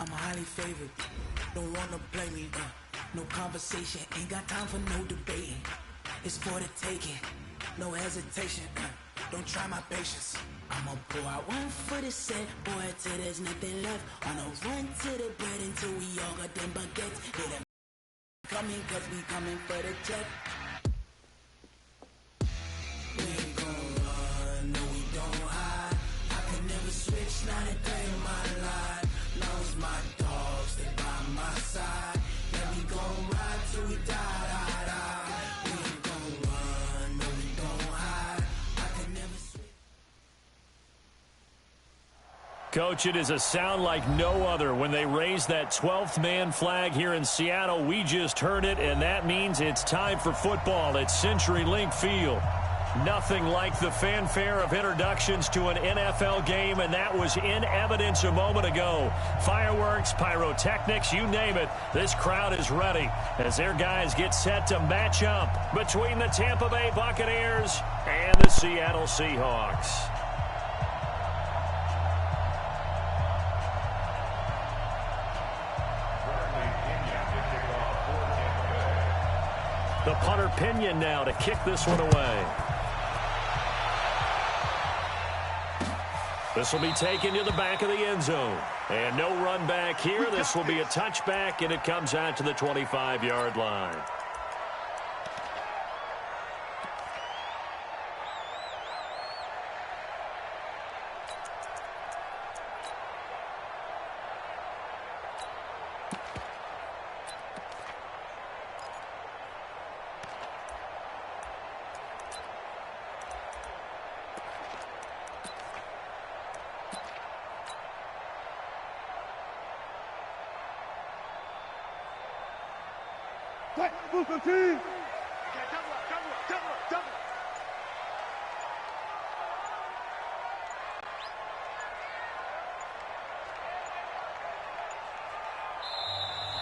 I'm highly favored. Don't wanna play me, no conversation, ain't got time for no debating. It's for the taking, no hesitation, don't try my patience. I'ma pull out one for the set, boy, till there's nothing left. On a run to the bread until we all got them baguettes. Hit them coming, cause we coming for the check. We ain't gon' run, no we don't hide. I can never switch, not a day in my life. Lost my dogs, they by my side. Yeah, we gon' ride till we die, die, die. We ain't gon' run, no we don't hide. I can never switch. Coach, it is a sound like no other when they raise that 12th man flag here in Seattle. We just heard it, and that means it's time for football at CenturyLink Field. Nothing like the fanfare of introductions to an NFL game, and that was in evidence a moment ago. Fireworks, pyrotechnics, you name it. This crowd is ready as their guys get set to match up between the Tampa Bay Buccaneers and the Seattle Seahawks. The punter Pinion now to kick this one away. This will be taken to the back of the end zone. And no run back here. This will be a touchback, and it comes out to the 25-yard line.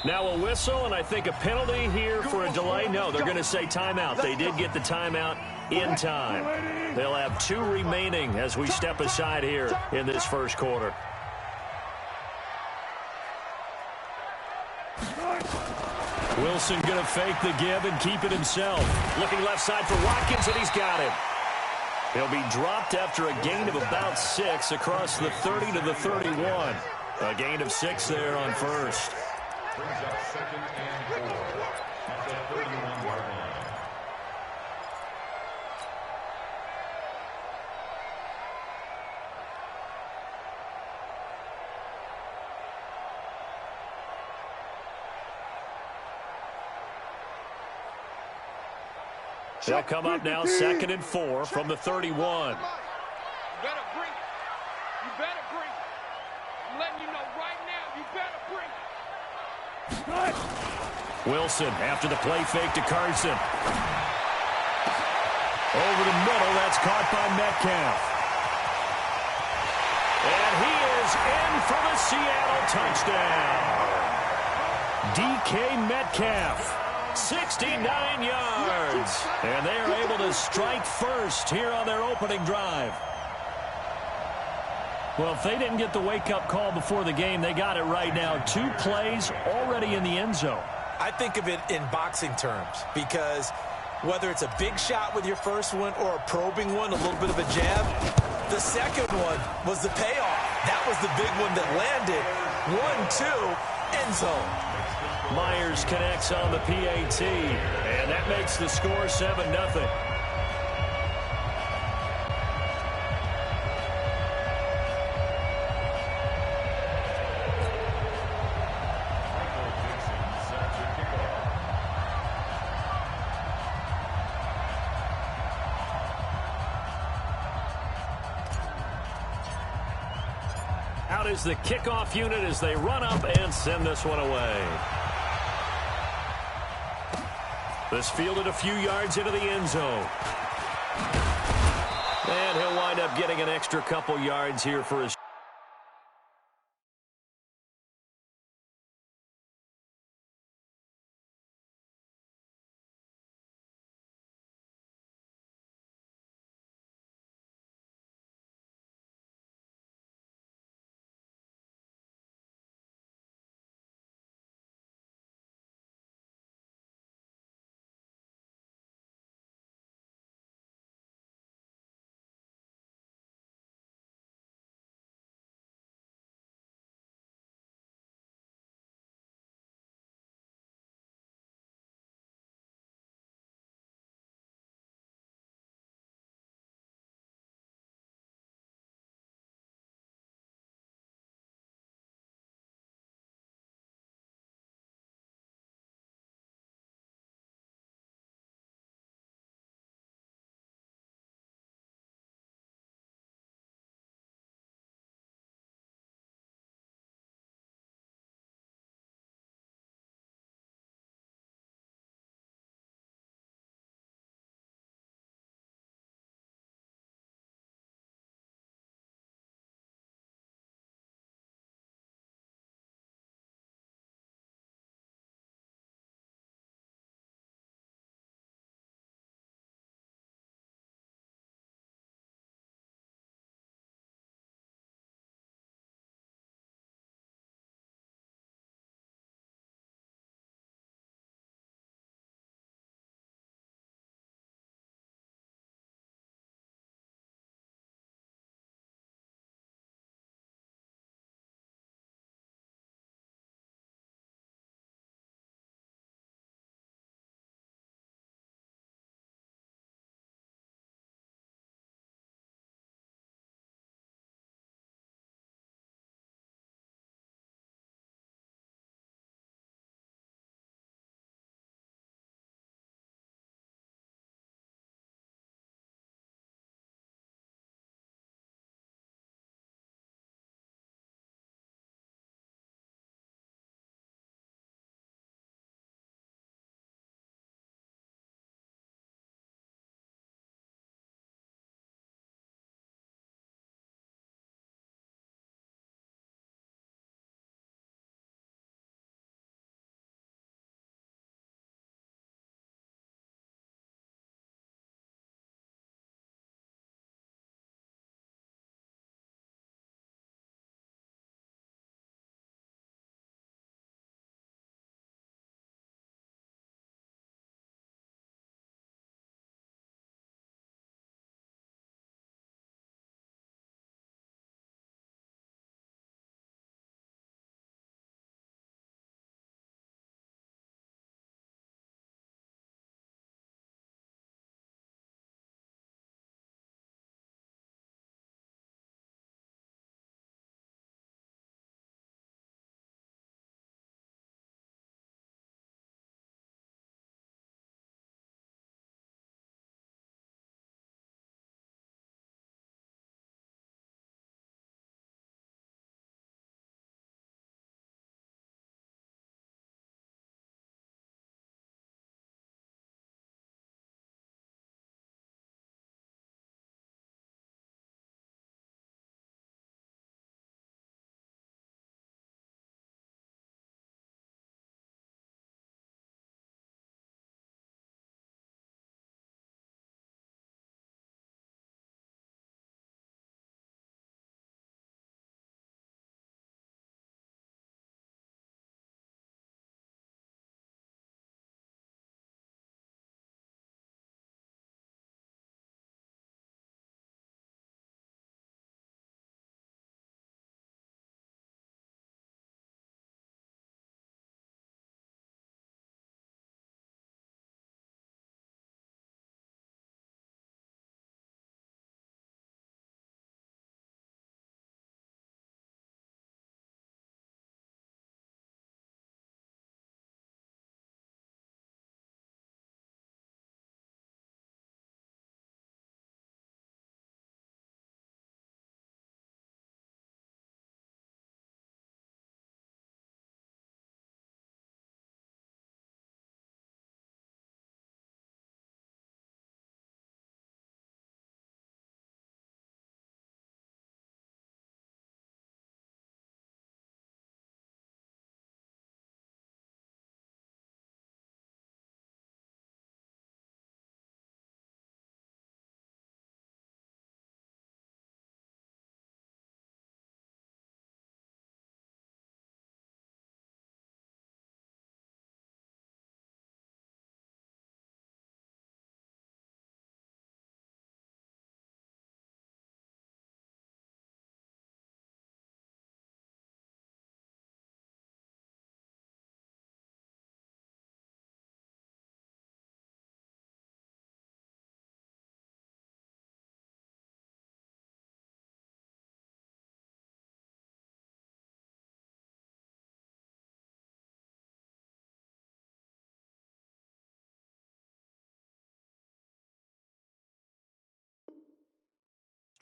Now a whistle, and I think a penalty here for a delay. No, they're going to say timeout. They did get the timeout in time. They'll have 2 remaining as we step aside here in this first quarter. Wilson going to fake the give and keep it himself. Looking left side for Watkins, and he's got it. He'll be dropped after a gain of about 6 across the 30 to the 31. A gain of 6 there on first. Brings up 2nd and 4 at the 31-yard line. They'll come up now 2nd and 4 from the 31. You better bring it. You better bring it. I'm letting you know right now, you better bring it. Wilson after the play fake to Carson. Over the middle, that's caught by Metcalf. And he is in for the Seattle touchdown. DK Metcalf, 69 yards. And they are able to strike first here on their opening drive. Well, if they didn't get the wake-up call before the game, they got it right now. 2 plays already in the end zone. I think of it in boxing terms because whether it's a big shot with your first one or a probing one, a little bit of a jab, the second one was the payoff. That was the big one that landed. 1-2, end zone. Myers connects on the PAT, and that makes the score 7-0. Out is the kickoff unit as they run up and send this one away. This fielded a few yards into the end zone. And he'll wind up getting an extra couple yards here for his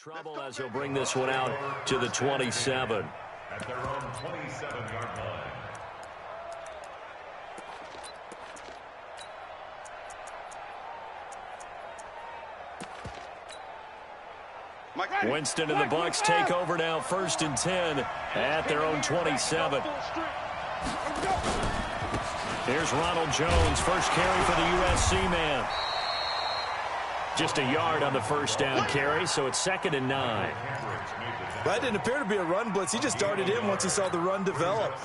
Trouble as he'll bring this one out to the 27. At their own 27-yard line. Winston and the Bucs take over now, 1st and 10 at their own 27. Here's Ronald Jones, first carry for the USC man. Just a yard on the first down carry, so it's 2nd and 9. That didn't appear to be a run blitz. He just darted in once he saw the run develop.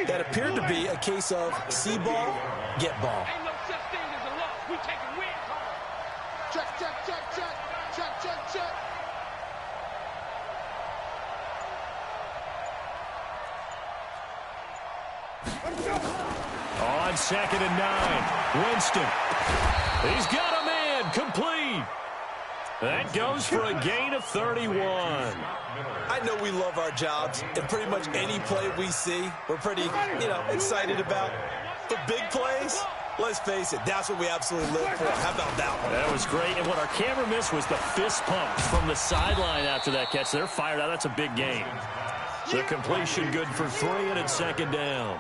That appeared to be a case of see ball, get ball. Ain't no such thing as a loss. We taking wins home. Check, check, check, check. Check, check, check. On 2nd and 9, Winston. He's got a man, complete. That goes for a gain of 31. I know we love our jobs, and pretty much any play we see, we're pretty, excited about. The big plays, let's face it, that's what we absolutely live for. How about that one? That was great, and what our camera missed was the fist pump from the sideline after that catch. They're fired out. That's a big gain. The completion good for 3, and it's 2nd down.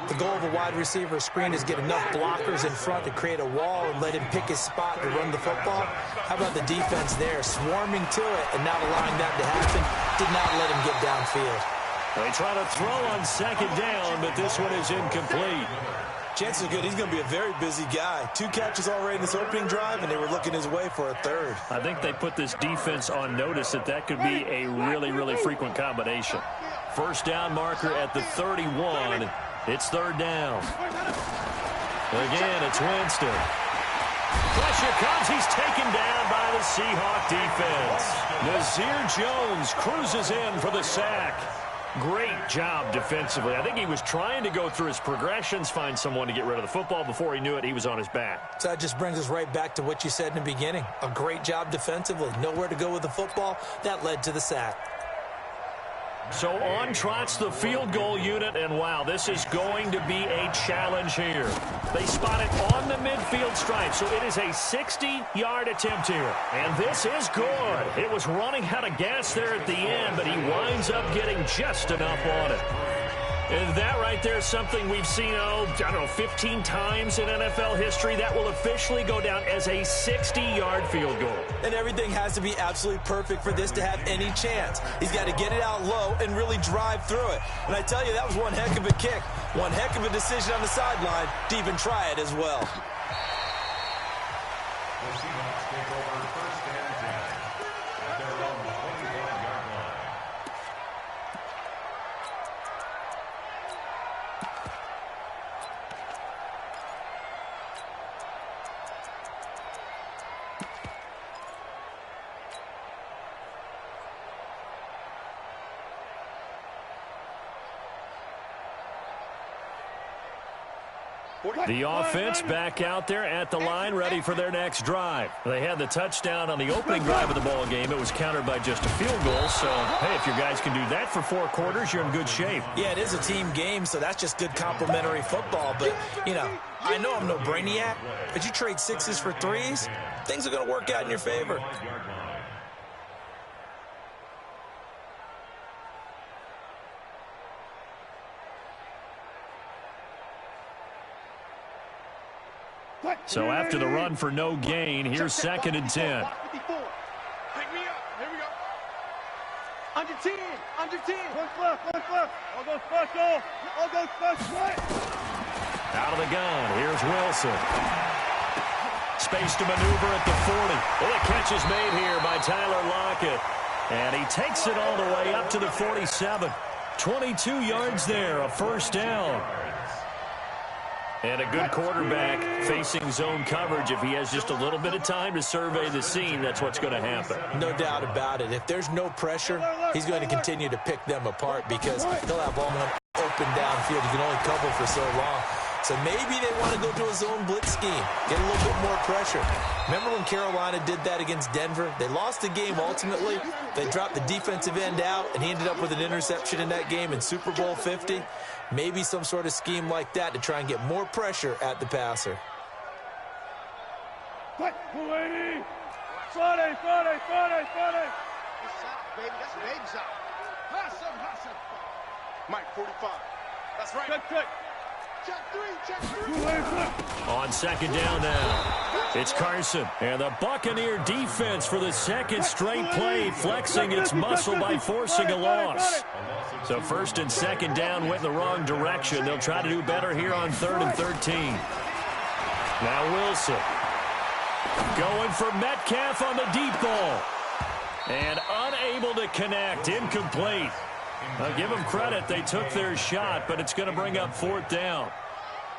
The goal of a wide receiver screen is get enough blockers in front to create a wall and let him pick his spot to run the football. How about the defense there, swarming to it and not allowing that to happen? Did not let him get downfield. They try to throw on 2nd down, but this one is incomplete. Chances are good he's going to be a very busy guy. 2 catches already in this opening drive, and they were looking his way for a 3rd. I think they put this defense on notice that could be a really, really frequent combination. First down marker at the 31. It's 3rd down. Again, it's Winston. Pressure comes. He's taken down by the Seahawk defense. Nazir Jones cruises in for the sack. Great job defensively. I think he was trying to go through his progressions, find someone to get rid of the football. Before he knew it, he was on his back. So that just brings us right back to what you said in the beginning. A great job defensively. Nowhere to go with the football. That led to the sack. So on trots the field goal unit, and wow, this is going to be a challenge here. They spot it on the midfield stripe, so it is a 60-yard attempt here. And this is good. It was running out of gas there at the end, but he winds up getting just enough on it. And that right there is something we've seen, 15 times in NFL history. That will officially go down as a 60-yard field goal. And everything has to be absolutely perfect for this to have any chance. He's got to get it out low and really drive through it. And I tell you, that was one heck of a kick. One heck of a decision on the sideline to even try it as well. The Seahawks take over 1st and 10 at their own 25-yard line. The offense back out there at the line, ready for their next drive. They had the touchdown on the opening drive of the ball game. It was countered by just a field goal. So, hey, if your guys can do that for 4 quarters, you're in good shape. Yeah, it is a team game, so that's just good complimentary football. But, I know I'm no brainiac, but you trade 6s for 3s, things are going to work out in your favor. So after the run for no gain, here's 2nd and 10. Pick me up. Here we go. Under 10. Under 10. Push left. I'll go special. Out of the gun, here's Wilson. Space to maneuver at the 40. Well, the catch is made here by Tyler Lockett. And he takes it all the way up to the 47. 22 yards there, a 1st down. And a good quarterback facing zone coverage. If he has just a little bit of time to survey the scene, that's what's going to happen. No doubt about it. If there's no pressure, he's going to continue to pick them apart because he'll have all them open downfield. You can only cover for so long. So maybe they want to go to a zone blitz scheme, get a little bit more pressure. Remember when Carolina did that against Denver? They lost the game ultimately. They dropped the defensive end out, and he ended up with an interception in that game in Super Bowl 50. Maybe some sort of scheme like that to try and get more pressure at the passer. Friday. baby. That's baby shot. Hustle. Mike, 45. That's right. Check. Check three. On second down now, it's Carson. And the Buccaneer defense for the second straight play, flexing its muscle by forcing a loss. So first and second down went in the wrong direction. They'll try to do better here on 3rd and 13. Now Wilson. Going for Metcalf on the deep ball. And unable to connect. Incomplete. I'll give them credit. They took their shot, but it's going to bring up 4th down.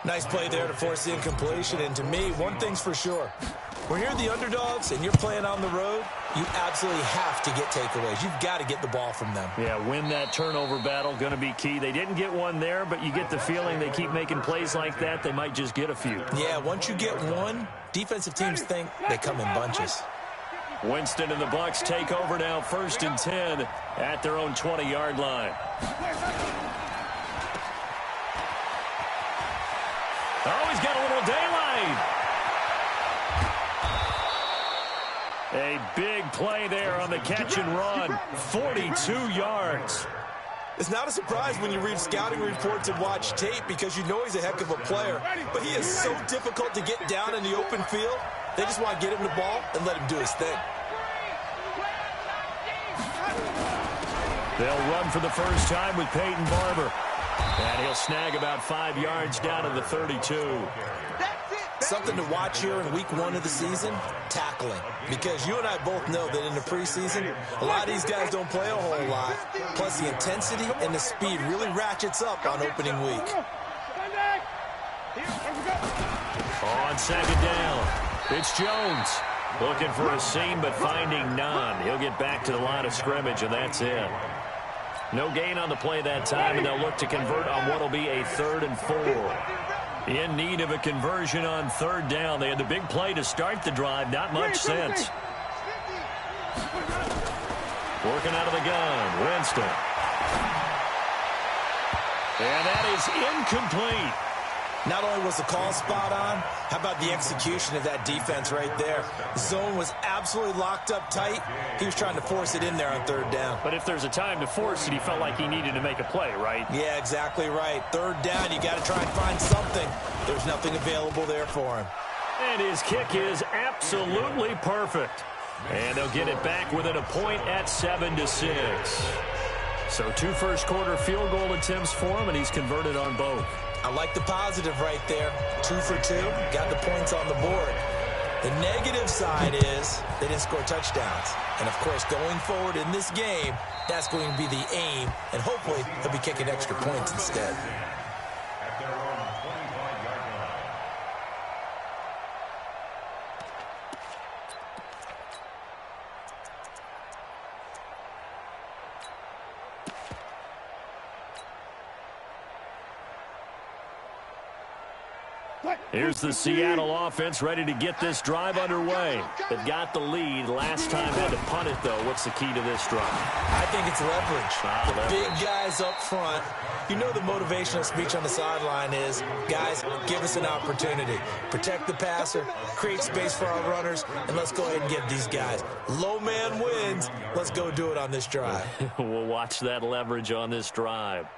Nice play there to force the incompletion. And to me, one thing's for sure. When you're the underdogs and you're playing on the road, you absolutely have to get takeaways. You've got to get the ball from them. Yeah, win that turnover battle, going to be key. They didn't get one there, but you get the feeling they keep making plays like that, they might just get a few. Yeah, once you get one, defensive teams think they come in bunches. Winston and the Bucs take over now, 1st and 10 at their own 20-yard line. Oh, he's got a little daylight. A big play there on the catch and run. 42 yards. It's not a surprise when you read scouting reports and watch tape because you know he's a heck of a player. But he is so difficult to get down in the open field. They just want to get him the ball and let him do his thing. They'll run for the first time with Peyton Barber. And he'll snag about 5 yards down to the 32. Something to watch here in week 1 of the season, tackling. Because you and I both know that in the preseason, a lot of these guys don't play a whole lot. Plus the intensity and the speed really ratchets up on opening week. On second down, it's Jones. Looking for a seam, but finding none. He'll get back to the line of scrimmage, and that's it. No gain on the play that time, and they'll look to convert on what will be a 3rd and 4. In need of a conversion on 3rd down. They had the big play to start the drive. Not much sense. Working out of the gun, Winston. And that is incomplete. Not only was the call spot on, how about the execution of that defense right there? The zone was absolutely locked up tight. He was trying to force it in there on 3rd down. But if there's a time to force it, he felt like he needed to make a play, right? Yeah, exactly right. 3rd down, you got to try and find something. There's nothing available there for him. And his kick is absolutely perfect. And they'll get it back within a point at 7-6. So 2 first-quarter field goal attempts for him, and he's converted on both. I like the positive right there. 2 for 2, got the points on the board. The negative side is they didn't score touchdowns. And, of course, going forward in this game, that's going to be the aim, and hopefully he'll be kicking extra points instead. At their own 25-yard line. Here's the Seattle offense ready to get this drive underway. They've got the lead. Last time had to punt it, though. What's the key to this drive? I think it's leverage. Leverage. Big guys up front. You know the motivational speech on the sideline is, guys, give us an opportunity. Protect the passer, create space for our runners, and let's go ahead and get these guys. Low man wins. Let's go do it on this drive. We'll watch that leverage on this drive.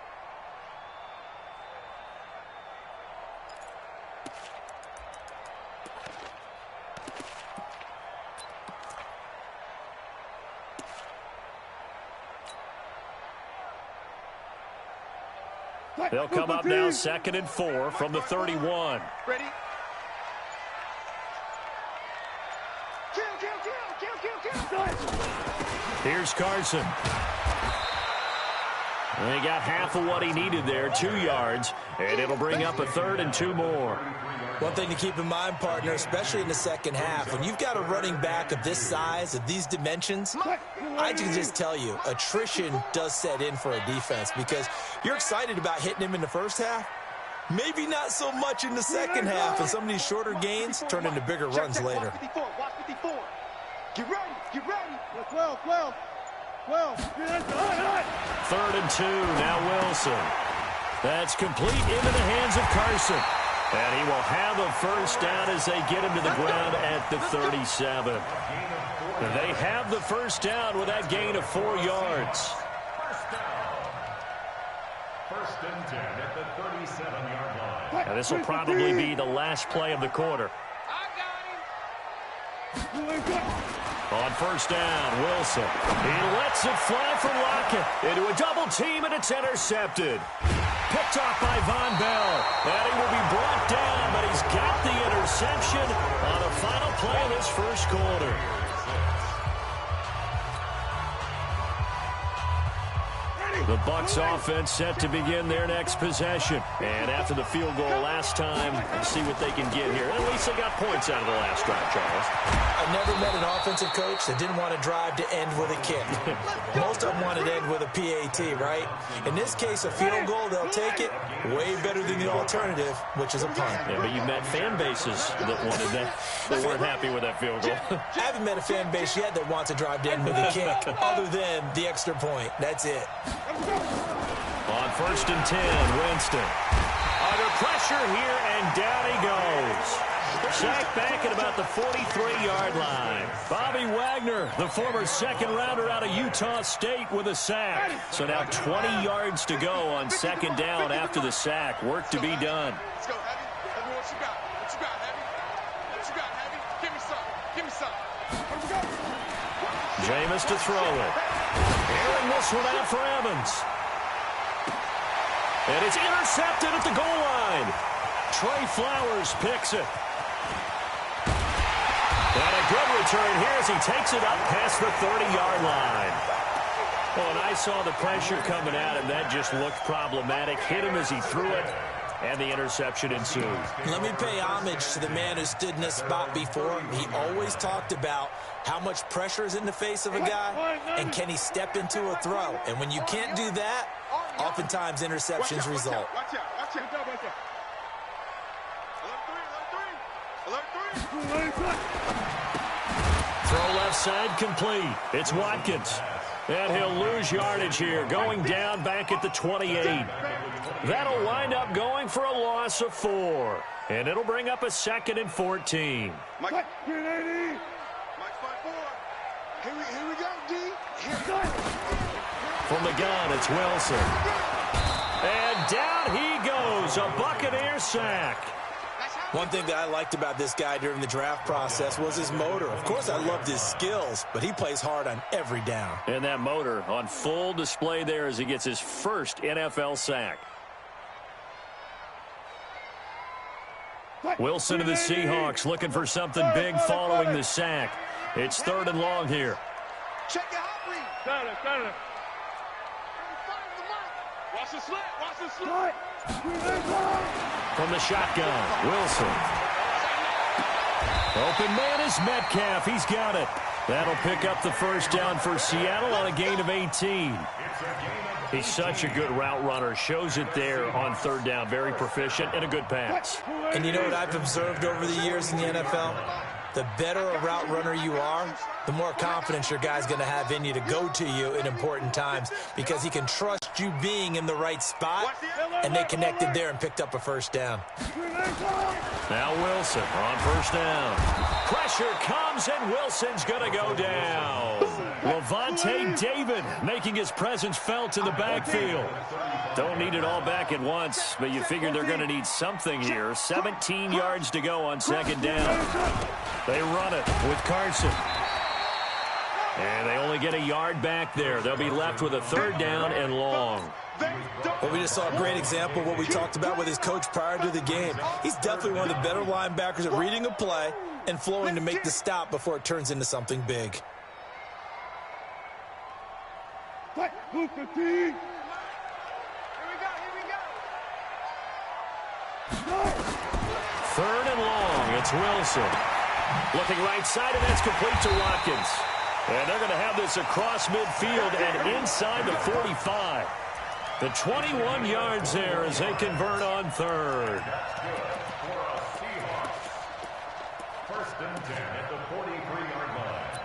They'll come up now 2nd and 4 from the 31. Ready? Here's Carson. And he got half of what he needed there, 2 yards, and it'll bring up a 3rd and 2 more. One thing to keep in mind, partner, especially in the second half, when you've got a running back of this size, of these dimensions, I can just tell you, attrition does set in for a defense because you're excited about hitting him in the first half. Maybe not so much in the second half, and some of these shorter gains turn into bigger runs later. Watch 54. Get ready. Get ready. 12. 3rd and 2, now Wilson. That's complete into the hands of Carson. And he will have a first down as they get him to the ground at the 37. They have the first down with that gain of 4 yards. First and 10 at the 37-yard line. Now this will probably be the last play of the quarter. On first down, Wilson. He lets it fly from Lockett into a double team, and it's intercepted. Picked off by Von Bell. And he will be brought down, but he's got the interception on the final play of this first quarter. The Bucs offense set to begin their next possession. And after the field goal last time, let's see what they can get here. At least they got points out of the last drive, Charles. I never met an offensive coach that didn't want to drive to end with a kick. Most of them wanted to end with a PAT, right? In this case, a field goal, they'll take it. Way better than the alternative, which is a punt. Yeah, but you met fan bases that wanted that. They weren't happy with that field goal. I haven't met a fan base yet that wants to drive to end with a kick, other than the extra point. That's it. On first and 10, Winston. Under pressure here, and down he goes. Sacked back at about the 43-yard line. Bobby Wagner, the former second-rounder out of Utah State, with a sack. So now 20 yards to go on second down after the sack. Work to be done. Let's go, Heavy. Heavy, what you got? What you got, Heavy? What you got, Heavy? Give me some. Give me some. Jameis to throw it. Airing this one out for Evans. And it's intercepted at the goal line. Trey Flowers picks it. And a good return here as he takes it up past the 30-yard line. Oh, and I saw the pressure coming at him. That just looked problematic. Hit him as he threw it, and the interception ensued. Let me pay homage to the man who stood in this spot before. He always talked about how much pressure is in the face of a guy, and can he step into a throw. And when you can't do that, oftentimes interceptions result. Watch out. Watch out. Watch out. Alert 3. Throw left side complete. It's Watkins. And he'll lose yardage here, going down back at the 28. That'll wind up going for a loss of 4. And it'll bring up a 2nd and 14. Mike, 5-4. Here we go, D. From the gun, it's Wilson. And down he goes, a Buccaneer sack. One thing that I liked about this guy during the draft process was his motor. Of course, I loved his skills, but he plays hard on every down. And that motor on full display there as he gets his first NFL sack. Wilson of the Seahawks looking for something big following the sack. It's 3rd and long here. Check your hot read. Got it. Watch the slant. Watch the slant. From the shotgun, Wilson. Open man is Metcalf. He's got it. That'll pick up the first down for Seattle on a gain of 18. He's such a good route runner. Shows it there on 3rd down. Very proficient and a good pass. And you know what I've observed over the years in the NFL? The better a route runner you are, the more confidence your guy's going to have in you to go to you in important times, because he can trust you being in the right spot, and they connected there and picked up a first down. Now Wilson on first down. Pressure comes, and Wilson's going to go down. Levante David making his presence felt in the backfield. Don't need it all back at once, but you figure they're going to need something here. 17 yards to go on 2nd down. They run it with Carson. And they only get a yard back there. They'll be left with a 3rd down and long. Well, we just saw a great example of what we talked about with his coach prior to the game. He's definitely one of the better linebackers at reading a play and flowing to make the stop before it turns into something big. Here we go. 3rd and long. It's Wilson. Looking right side, and that's complete to Watkins. And they're going to have this across midfield and inside the 45. The 21 yards there as they convert on 3rd. First and 10 at the 43-yard line.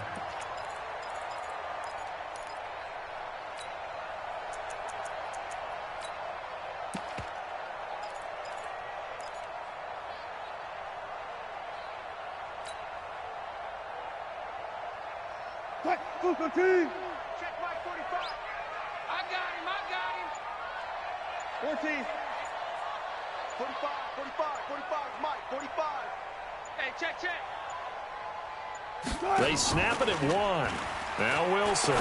Check Mike 45. I got him. 14. 45, 45 is Mike, 45. Hey, check. They snap it at 1. Now Wilson.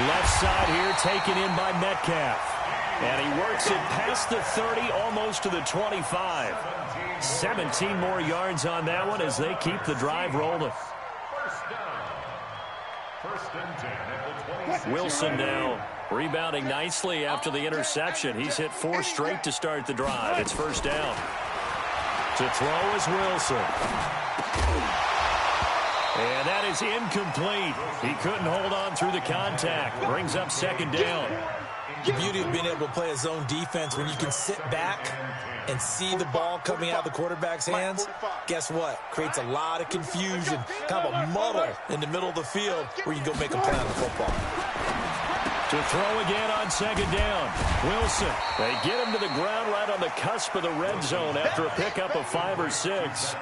Left side here taken in by Metcalf. And he works it past the 30, almost to the 25. 17 more yards on that one as they keep the drive rolling. First and 10 at the 26. Wilson now rebounding nicely after the interception. He's hit 4 straight to start the drive. It's first down. To throw is Wilson. And that is incomplete. He couldn't hold on through the contact. Brings up second down. The beauty of being able to play a zone defense when you can sit back and see the ball coming out of the quarterback's hands, guess what? Creates a lot of confusion, kind of a muddle in the middle of the field where you can go make a play on the football. To throw again on second down. Wilson. They get him to the ground right on the cusp of the red zone after a pickup of 5 or 6.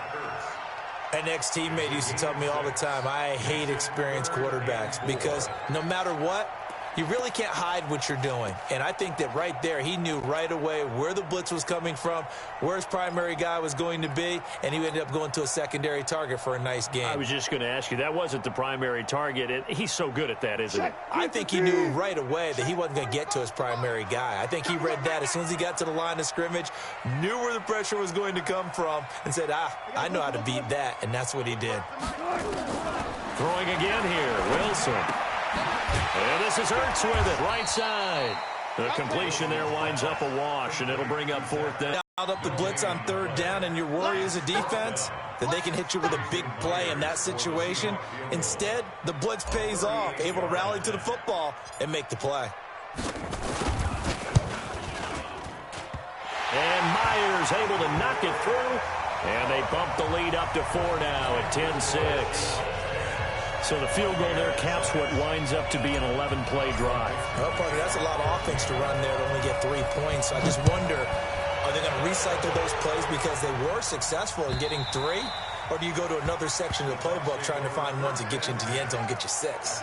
An ex-teammate used to tell me all the time, I hate experienced quarterbacks because no matter what, you really can't hide what you're doing. And I think that right there, he knew right away where the blitz was coming from, where his primary guy was going to be, and he ended up going to a secondary target for a nice game. I was just going to ask you, that wasn't the primary target. And he's so good at that, isn't he? I think he knew right away that he wasn't going to get to his primary guy. I think he read that as soon as he got to the line of scrimmage, knew where the pressure was going to come from, and said, I know how to beat that, and that's what he did. Throwing again here, Wilson. And this is Hurts with it, right side. The completion there winds up a wash, and it'll bring up fourth down. Dialed up the blitz on third down, and your worry as a defense that they can hit you with a big play in that situation. Instead, the blitz pays off, able to rally to the football and make the play. And Myers able to knock it through, and they bump the lead up to 4 now at 10-6. So the field goal there caps what winds up to be an 11-play drive. Well, partner, that's a lot of offense to run there to only get 3 points. I just wonder, are they going to recycle those plays because they were successful in getting 3? Or do you go to another section of the playbook trying to find ones that get you into the end zone and get you 6?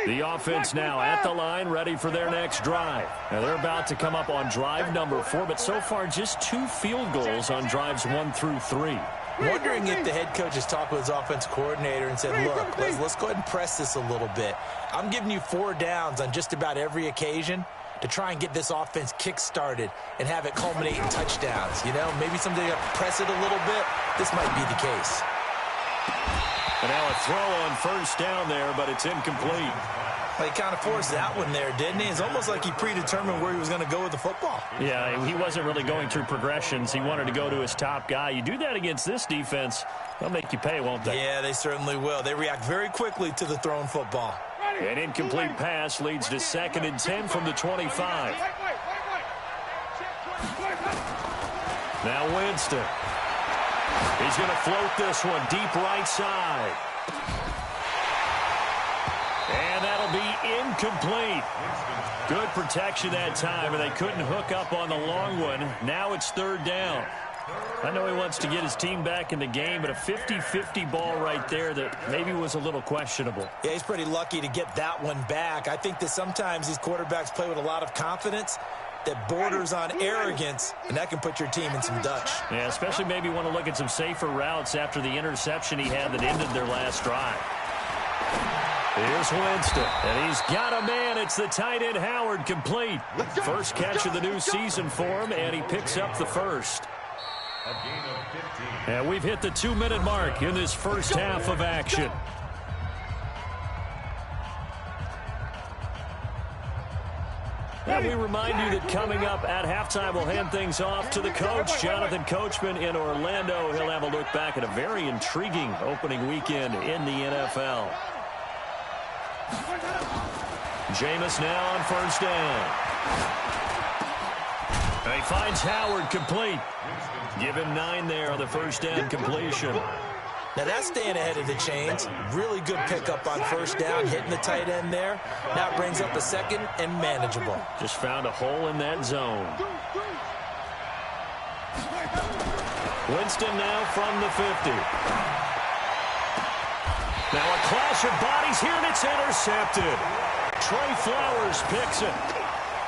The offense now at the line, ready for their next drive. Now they're about to come up on drive number 4, but so far just 2 field goals on drives 1 through 3. Wondering if the head coach has talked with his offense coordinator and said, look, let's go ahead and press this a little bit. I'm giving you 4 downs on just about every occasion to try and get this offense kick-started and have it culminate in touchdowns. You know, maybe someday you have to press it a little bit. This might be the case. And now a throw on first down there, but it's incomplete. Well, he kind of forced that one there, didn't he? It's almost like he predetermined where he was going to go with the football. Yeah, he wasn't really going through progressions. He wanted to go to his top guy. You do that against this defense, they'll make you pay, won't they? Yeah, they certainly will. They react very quickly to the thrown football. An incomplete pass leads to 2nd and 10 from the 25. Now Winston. He's going to float this one deep right side. And that'll be incomplete. Good protection that time, and they couldn't hook up on the long one. Now it's 3rd down. I know he wants to get his team back in the game, but a 50-50 ball right there that maybe was a little questionable. Yeah, he's pretty lucky to get that one back. I think that sometimes these quarterbacks play with a lot of confidence that borders on arrogance, and that can put your team in some Dutch. Yeah, especially maybe want to look at some safer routes after the interception he had that ended their last drive. Here's Winston, and he's got a man. It's the tight end Howard, complete. First catch of the new season for him, and he picks up the first. And we've hit the 2-minute mark in this first half of action. And we remind you that coming up at halftime, we'll hand things off to the coach, Jonathan Coachman in Orlando. He'll have a look back at a very intriguing opening weekend in the NFL. Jameis now on first down. And he finds Howard, complete. Give him 9 there on the first down completion. Now that's staying ahead of the chains. Really good pickup on first down, hitting the tight end there. Now it brings up a 2nd and manageable. Just found a hole in that zone. Winston now from the 50. Now a clash of bodies here, and it's intercepted. Trey Flowers picks it.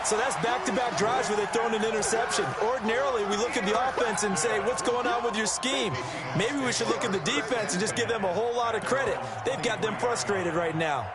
So that's back-to-back drives where they're throwing an interception. Ordinarily, we look at the offense and say, what's going on with your scheme? Maybe we should look at the defense and just give them a whole lot of credit. They've got them frustrated right now.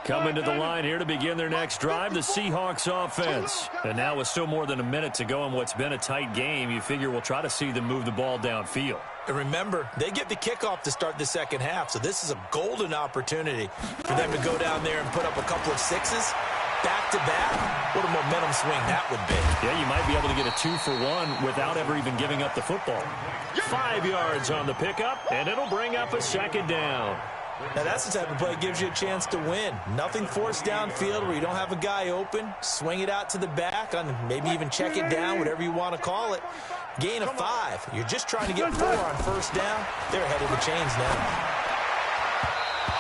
Coming to the line here to begin their next drive, the Seahawks offense. And now with still more than a minute to go in what's been a tight game, you figure we'll try to see them move the ball downfield. And remember, they get the kickoff to start the second half, so this is a golden opportunity for them to go down there and put up a couple of sixes back-to-back. What a momentum swing that would be. Yeah, you might be able to get a 2-for-1 without ever even giving up the football. 5 yards on the pickup, and it'll bring up a second down. Now, that's the type of play that gives you a chance to win. Nothing forced downfield where you don't have a guy open. Swing it out to the back, on maybe even check it down, whatever you want to call it. Gain of 5. You're just trying to get 4 on first down. They're ahead of the chains now.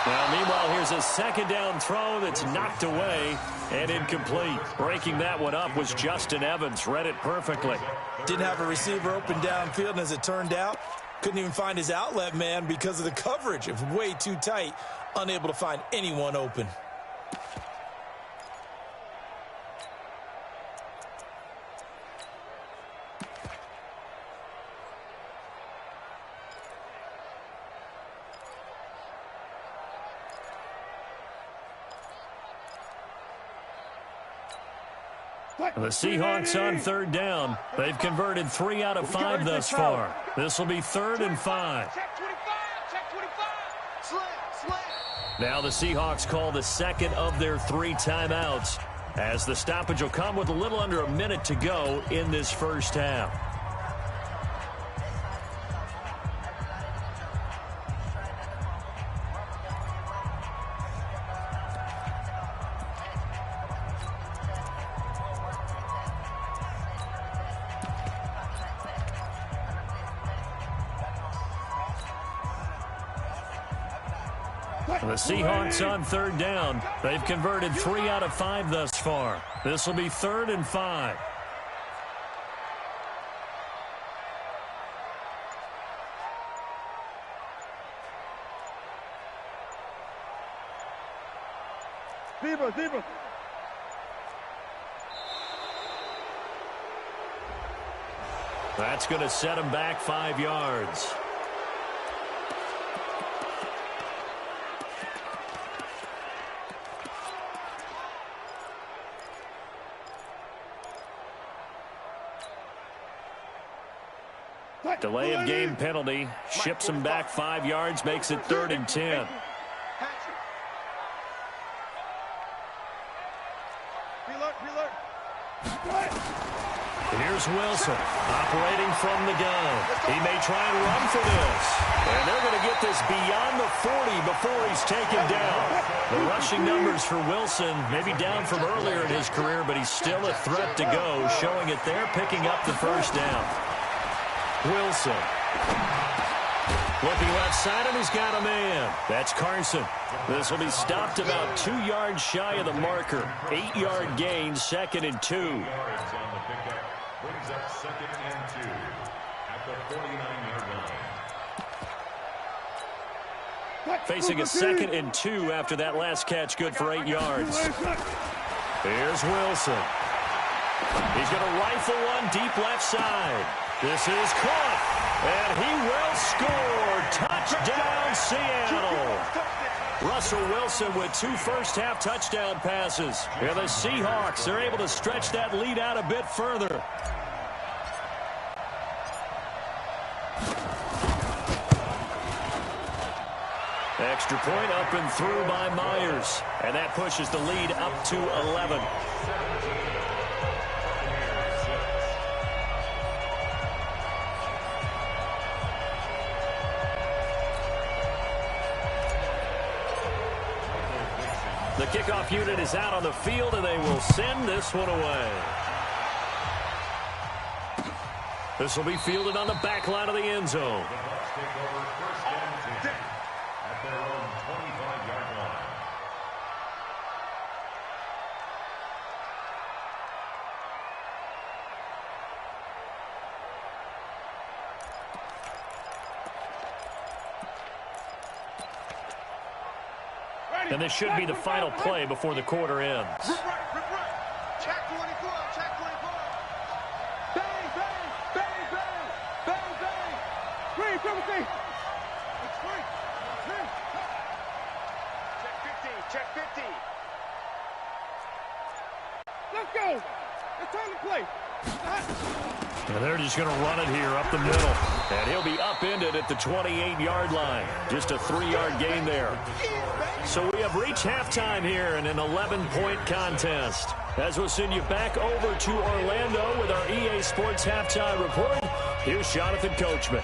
Well, meanwhile, here's a second down throw that's knocked away and incomplete. Breaking that one up was Justin Evans. Read it perfectly. Didn't have a receiver open downfield, and as it turned out, couldn't even find his outlet man because of the coverage. It was way too tight, unable to find anyone open. The Seahawks on third down. They've converted 3 out of 5 thus far. This will be 3rd and 5. Check 25, check 25. Slam. Now the Seahawks call the second of their 3 timeouts, as the stoppage will come with a little under a minute to go in this first half. The Seahawks on third down. They've converted 3 out of 5 thus far. This will be 3rd and 5. Zebra. That's going to set them back 5 yards. Delay of game penalty. Ships him back 5 yards, makes it 3rd and 10. Here's Wilson operating from the gun. He may try and run for this. And they're going to get this beyond the 40 before he's taken down. The rushing numbers for Wilson maybe down from earlier in his career, but he's still a threat to go, showing it there, picking up the first down. Wilson. Looking left side, and he's got a man. That's Carson. This will be stopped about 2 yards shy of the marker. 8-yard gain, 2nd and 2. Yards on the pickup brings up 2nd and 2 at the 49-yard line. Facing a 2nd and 2 after that last catch, good for 8 yards. Here's Wilson. He's going to rifle one deep left side. This is caught, and he will score. Touchdown, Seattle. Russell Wilson with 2 first-half touchdown passes. And the Seahawks are able to stretch that lead out a bit further. Extra point up and through by Myers. And that pushes the lead up to 11. The kickoff unit is out on the field, and they will send this one away. This will be fielded on the back line of the end zone. The Bucs take over 1st and 10 at their own 25-yard line. And this should be the final play before the quarter ends. Check 24, check 24. Bang, bang, bang, bang, bang, bang. Free, Timothy. It's free. Check 50, check 50. Let's go. It's time to play. And they're just going to run it here up the middle. And he'll be upended at the 28-yard line. Just a 3-yard gain there. So we have reached halftime here in an 11-point contest. As we'll send you back over to Orlando with our EA Sports Halftime Report, here's Jonathan Coachman.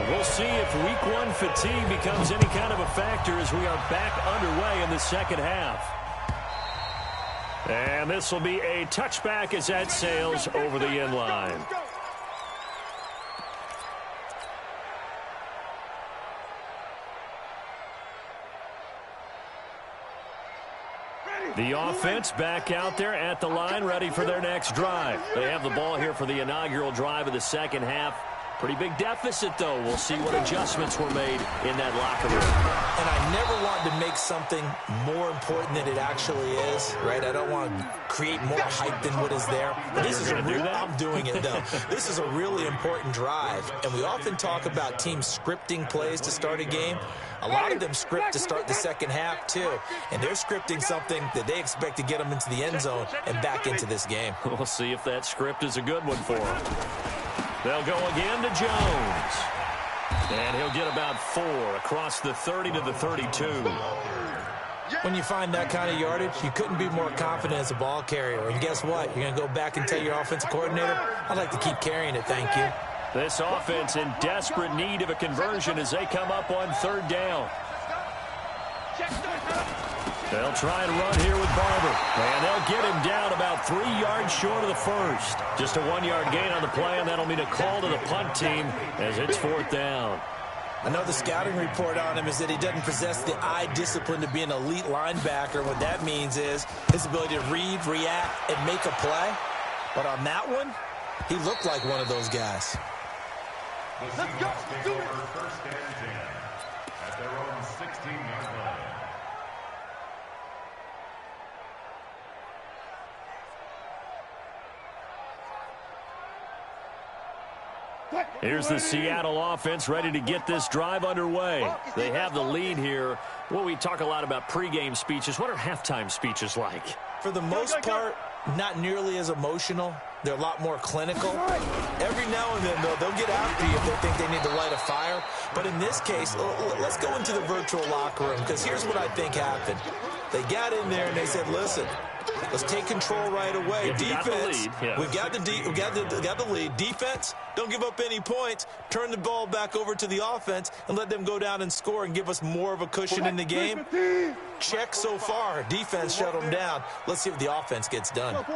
We'll see if Week 1 fatigue becomes any kind of a factor as we are back underway in the second half. And this will be a touchback as that sails over the end line. The offense back out there at the line, ready for their next drive. They have the ball here for the inaugural drive of the second half. Pretty big deficit, though. We'll see what adjustments were made in that locker room. And I never want to make something more important than it actually is, right? I don't want to create more hype than what is there. But this is I'm doing it, though. This is a really important drive. And we often talk about teams scripting plays to start a game. A lot of them script to start the second half, too. And they're scripting something that they expect to get them into the end zone and back into this game. We'll see if that script is a good one for them. They'll go again to Jones. And he'll get about 4 across the 30 to the 32. When you find that kind of yardage, you couldn't be more confident as a ball carrier. And guess what? You're going to go back and tell your offensive coordinator, I'd like to keep carrying it, thank you. This offense in desperate need of a conversion as they come up on third down. They'll try and run here with Barber. And they'll get him down about 3 yards short of the first. Just a 1-yard gain on the play, and that'll mean a call to the punt team as it's fourth down. I know the scouting report on him is that he doesn't possess the eye discipline to be an elite linebacker. What that means is his ability to read, react, and make a play. But on that one, he looked like one of those guys. Let's go. Do it. First and 10 at their own 16-yard line. Here's the Seattle offense ready to get this drive underway. They have the lead here. Well, we talk a lot about pregame speeches. What are halftime speeches like? For the most part, not nearly as emotional. They're a lot more clinical. Every now and then, though, they'll get after you if they think they need to light a fire. But in this case, let's go into the virtual locker room, because here's what I think happened. They got in there and they said, listen, let's take control right away. Defense, we've got the lead. Defense, don't give up any points. Turn the ball back over to the offense and let them go down and score and give us more of a cushion in the game. Check so far. Defense shut them down. Let's see what the offense gets done. Check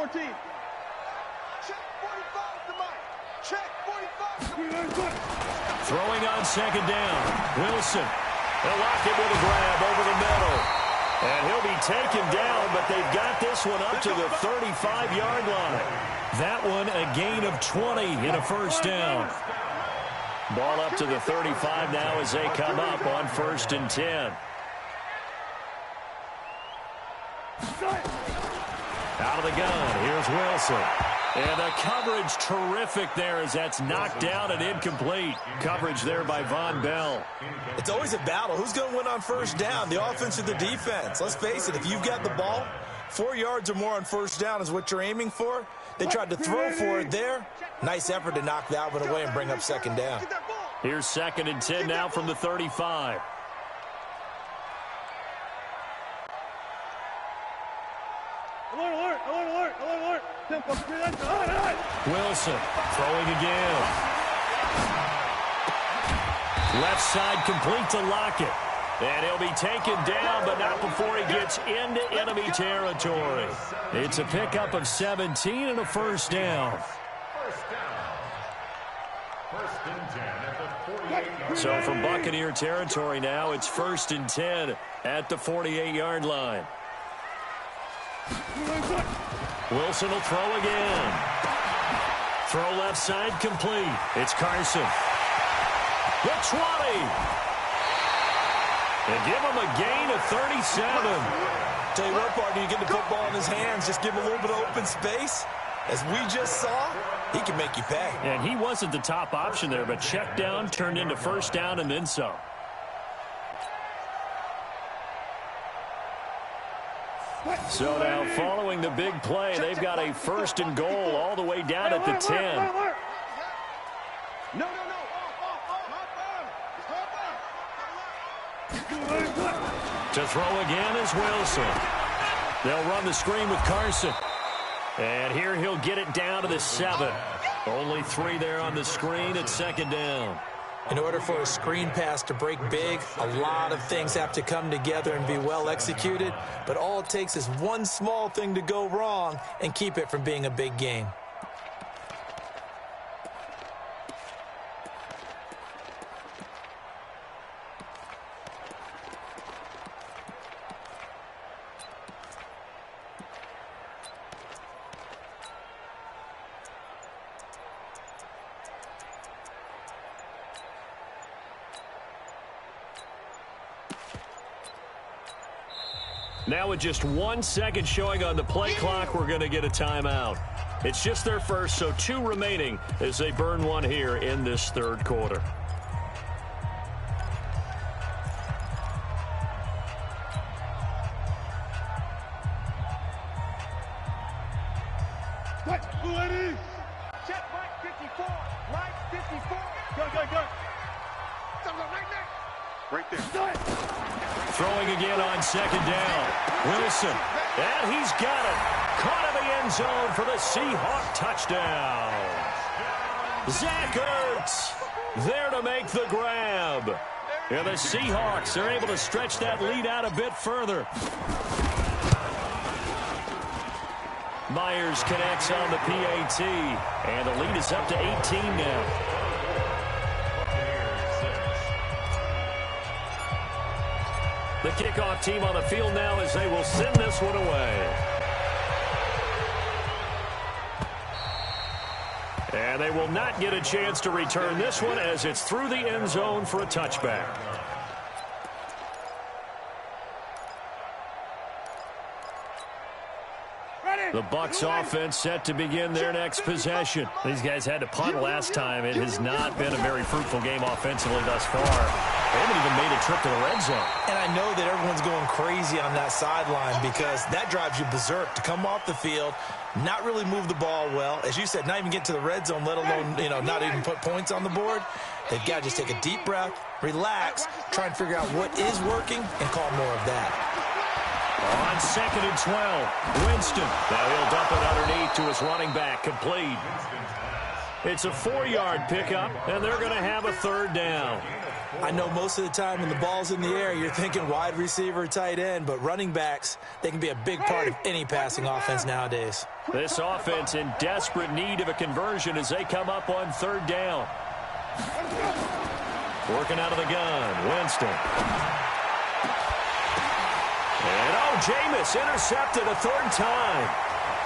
45 to Mike. Check 45. Throwing on second down. Wilson. They'll lock it with a grab over the middle. And he'll be taken down, but they've got this one up to the 35-yard line. That one a gain of 20 in a first down. Ball up to the 35 now as they come up on 1st and 10. Out of the gun, here's Wilson. And the coverage terrific there as that's knocked down and incomplete. Coverage there by Von Bell. It's always a battle. Who's going to win on first down, the offense or the defense? Let's face it, if you've got the ball, 4 yards or more on first down is what you're aiming for. They tried to throw for it there. Nice effort to knock that one away and bring up second down. Here's 2nd and 10 now from the 35. Alert. Wilson throwing again. Left side complete to Lockett. And he'll be taken down, but not before he gets into enemy territory. It's a pickup of 17 and a first down. First and 10 at the 48-yard line. So from Buccaneer territory now, it's 1st and 10 at the 48-yard line. Wilson will throw again. Throw left side complete. It's Carson. The 20. And give him a gain of 37. Tell you what, partner, you get the football in his hands, just give him a little bit of open space. As we just saw, he can make you pay. And he wasn't the top option there, but check down turned into first down and then some. So now following the big play, they've got a first and goal all the way down at the 10. To throw again is Wilson. They'll run the screen with Carson. And here he'll get it down to the 7. Only 3 there on the screen at second down. In order for a screen pass to break big, a lot of things have to come together and be well executed. But all it takes is one small thing to go wrong and keep it from being a big game. Now with just 1 second showing on the play clock, we're going to get a timeout. It's just their first, so 2 remaining as they burn one here in this third quarter. Check Mike 54. Mike 54. Go. Right there. Throwing again on second down. Wilson. And he's got it. Caught in the end zone for the Seahawk touchdown. Zach Ertz there to make the grab. And the Seahawks are able to stretch that lead out a bit further. Myers connects on the PAT. And the lead is up to 18 now. The kickoff team on the field now as they will send this one away. And they will not get a chance to return this one as it's through the end zone for a touchback. The Bucs offense set to begin their next possession. These guys had to punt last time. It has not been a very fruitful game offensively thus far. They haven't even made a trip to the red zone. And I know that everyone's going crazy on that sideline because that drives you berserk to come off the field, not really move the ball well. As you said, not even get to the red zone, let alone, not even put points on the board. They've got to just take a deep breath, relax, try and figure out what is working, and call more of that. On second and 12, Winston. Now he'll dump it underneath to his running back, complete. It's a 4-yard pickup, and they're going to have a third down. I know most of the time when the ball's in the air, you're thinking wide receiver, tight end, but running backs, they can be a big part of any passing offense nowadays. This offense in desperate need of a conversion as they come up on third down. Working out of the gun, Winston. And Jameis intercepted a third time.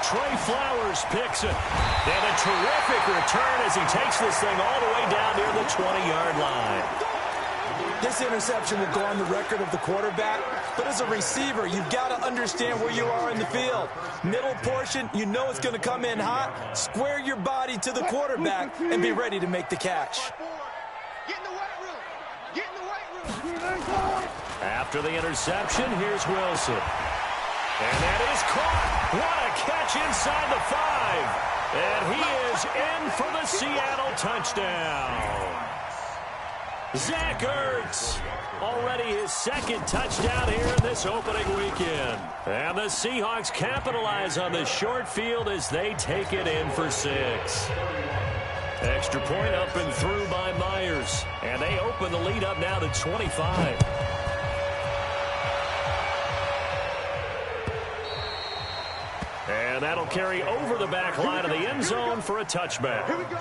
Trey Flowers picks it. And a terrific return as he takes this thing all the way down near the 20-yard line. This interception will go on the record of the quarterback, but as a receiver, you've got to understand where you are in the field. Middle portion, you know it's going to come in hot. Square your body to the quarterback and be ready to make the catch. Get in the weight room. Get in the weight room. After the interception, here's Wilson. And that is caught. What a catch inside the 5. And he is in for the Seattle touchdown. Zach Ertz, already his second touchdown here in this opening weekend. And the Seahawks capitalize on the short field as they take it in for 6. Extra point up and through by Myers. And they open the lead up now to 25. And that'll carry over the back line of the end zone for a touchback. Here we go.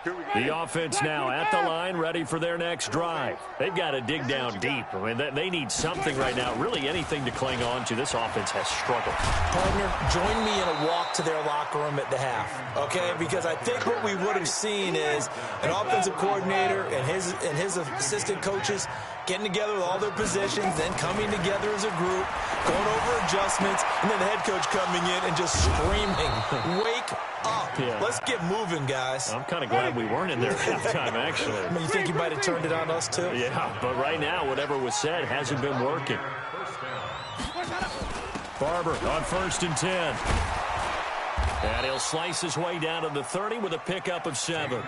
The offense now at the line, ready for their next drive. They've got to dig down deep. I mean, they need something right now, really anything to cling on to. This offense has struggled. Partner, join me in a walk to their locker room at the half, okay? Because I think what we would have seen is an offensive coordinator and his assistant coaches getting together with all their positions, then coming together as a group, going over adjustments, and then the head coach coming in and just screaming, wake up. Yeah. Let's get moving, guys. I'm kind of glad we weren't in there at halftime, actually. I mean, you think you might have turned it on us, too? Yeah, but right now, whatever was said hasn't been working. Barber on 1st and 10. And he'll slice his way down to the 30 with a pickup of 7.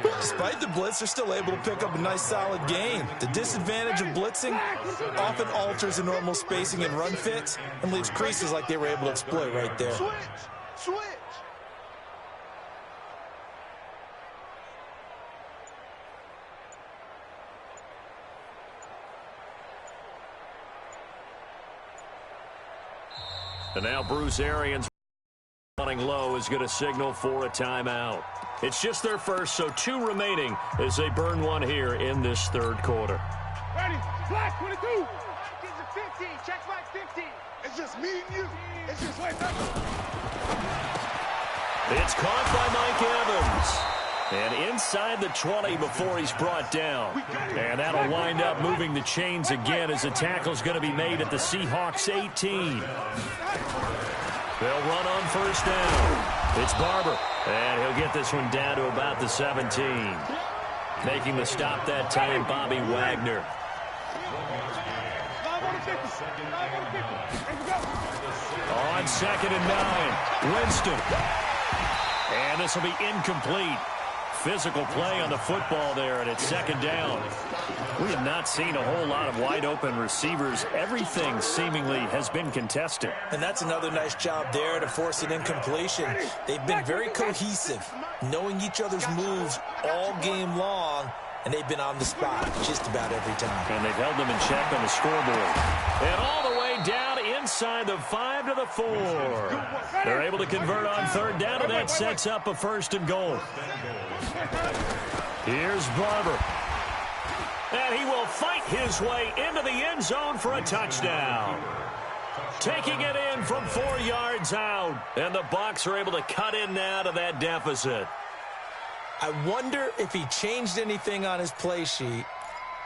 Despite the blitz, they're still able to pick up a nice, solid gain. The disadvantage of blitzing often alters the normal spacing and run fits and leaves creases like they were able to exploit right there. Switch. And now Bruce Arians running low is going to signal for a timeout. It's just their first, so 2 remaining as they burn one here in this 3rd quarter. Ready, black 22. Kids are 15, check back 15. It's just me and you. It's just like that. It's caught by Mike Evans. And inside the 20 before he's brought down. And that'll wind up moving the chains again as the tackle's going to be made at the Seahawks 18. They'll run on 1st down. It's Barber. And he'll get this one down to about the 17. Making the stop that time, Bobby Wagner. On 2nd and 9, Winston. And this will be incomplete. Physical play on the football there, and it's 2nd down. We have not seen a whole lot of wide-open receivers. Everything seemingly has been contested. And that's another nice job there to force an incompletion. They've been very cohesive, knowing each other's moves all game long, and they've been on the spot just about every time. And they've held them in check on the scoreboard. And all the way down inside the 5 to the 4. They're able to convert on 3rd down, and that sets up a 1st and goal. Here's Barber. And he will fight his way into the end zone for a touchdown. Taking it in from 4 yards out. And the Bucs are able to cut in now to that deficit. I wonder if he changed anything on his play sheet